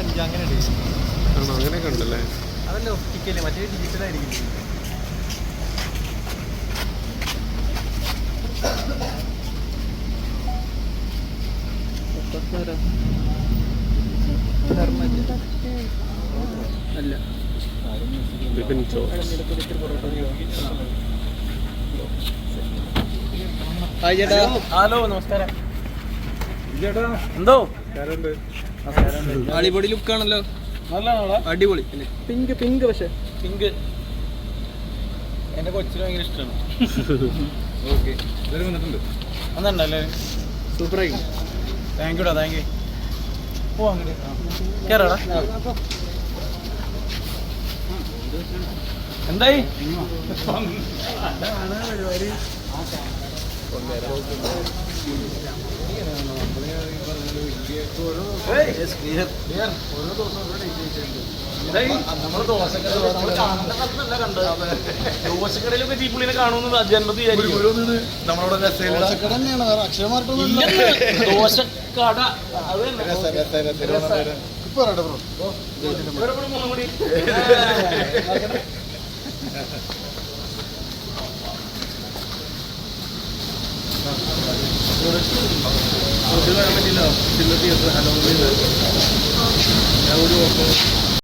5 അങ്ങനെ ഉണ്ട്. ആണോ? അങ്ങനെയൊക്കെ ഉണ്ടല്ലേ? അതല്ല ഒപ്റ്റിക്കല്, മറ്റേ ഡിജിറ്റലായിരിക്കും. അല്ല ഹലോ നമസ്കാരം. എന്തോ അടിപൊളി ലുക്കാണല്ലോ. അടിപൊളി. പിങ്ക് പിങ്ക് പക്ഷെ പിങ്ക് എന്റെ കൊച്ചിന് ഭയങ്കര ഇഷ്ടമാണ്. ഓക്കെ വന്നിട്ടുണ്ട് അന്നുണ്ടല്ലേ? സൂപ്പറായി. താങ്ക് യുടാ, താങ്ക് യു. പോവാ അങ്ങോട്ട് കേറാടാ. എന്തായി പരിപാടി? ദോശക്കടയിലൊക്കെ ചീപ്പുള്ളിനെ കാണുന്നത് ജന്മത്തിൽ ദോശക്കട അത് പറ്റില്ല. Theatre hello